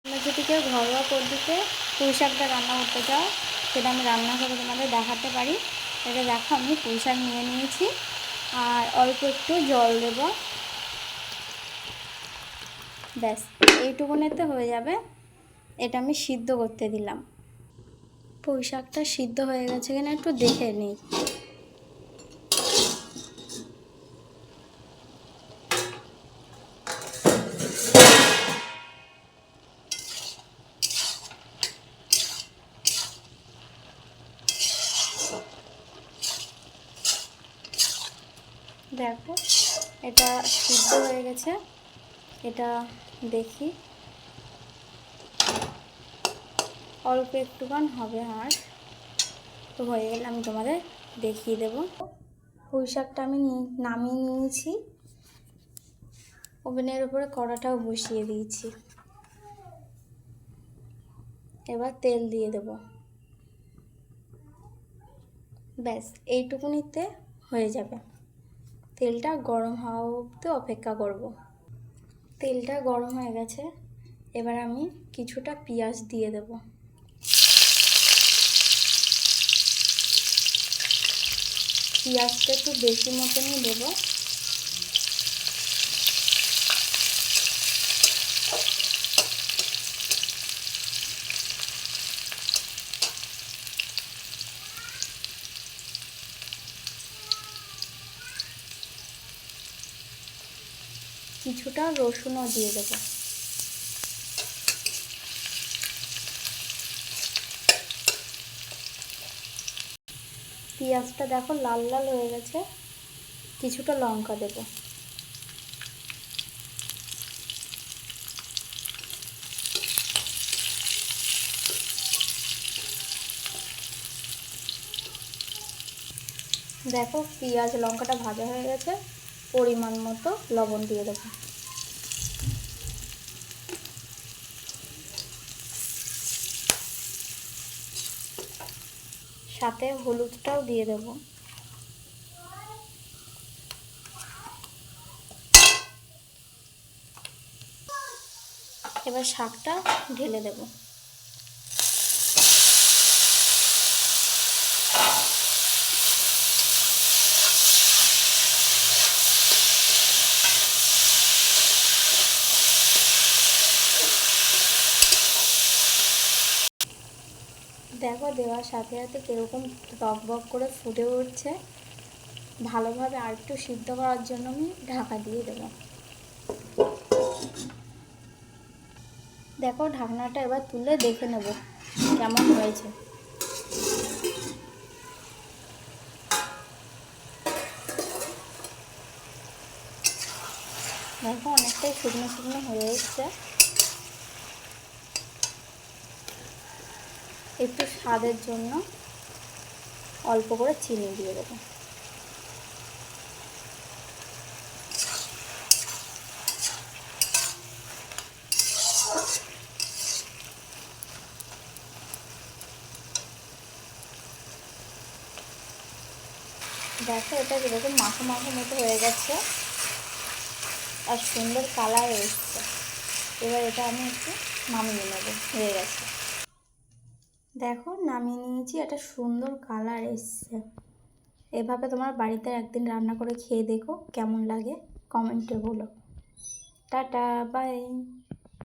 তোমরা যদি কেউ ঘরোয়া পদ্ধতিতে পুঁই শাকটা রান্না করতে চাও সেটা আমি রান্না করে তোমাদের দেখাতে পারি। এটা দেখো, আমি পুঁই শাক নিয়ে নিয়েছি আর অল্প একটু জল দেব, ব্যাস এইটুকুনেতে হয়ে যাবে। এটা আমি সিদ্ধ করতে দিলাম। পুঁই শাকটা সিদ্ধ হয়ে গেছে কিনা একটু দেখে নিই। দেখো এটা সিদ্ধ হয়ে গেছে, এটা দেখি অল্প একটুখান হবে আর তো হয়ে গেলে আমি তোমাদের দেখিয়ে দেব। পুঁই শাকটা আমি নামিয়ে নিয়েছি, ওভেনের উপরে কড়াটাও বসিয়ে দিয়েছি। এবার তেল দিয়ে দেব, ব্যাস এইটুকুনিতে হয়ে যাবে। তেলটা গরম হওয়া অবধি অপেক্ষা করব। তেলটা গরম হয়ে গেছে, এবার আমি কিছুটা পেঁয়াজ দিয়ে দেব। পেঁয়াজটা একটু বেশি মতনই দেব। কিছুটা রসুনও দিয়ে দেব। পেঁয়াজটা দেখো লাল লাল হয়ে গেছে, কিছুটা লঙ্কা দেব। দেখো পেঁয়াজ লঙ্কাটা ভাজা হয়ে গেছে, পরিমাণ মতো লবণ দিয়ে দেবো। সাথে হলুদটাও দিয়ে দেব। এবার শাকটা ঢেলে দেব। দেখো দেওয়ার সাথে সাথে কীরকম টক বক করে ফুটে উঠছে। ভালোভাবে আর একটু সিদ্ধ করার জন্য আমি ঢাকা দিয়ে দেব। দেখো ঢাকনাটা এবার তুলে দেখে নেব কেমন হয়েছে। দেখো অনেকটাই শুকনো শুকনো হয়ে এসছে। একটু স্বাদের জন্য অল্প করে চিনি দিয়ে দেবো। দেখো এটা কীরকম মাখো মাখো মতো হয়ে গেছে আর সুন্দর কালার এসছে। এবার এটা আমি একটু নামিয়ে নেব, হয়ে গেছে। দেখো নামিয়ে নিয়েছি, একটা সুন্দর কালার এসছে। এভাবে তোমার বাড়িতে একদিন রান্না করে খেয়ে দেখো কেমন লাগে, কমেন্টে বলো। Tata bye.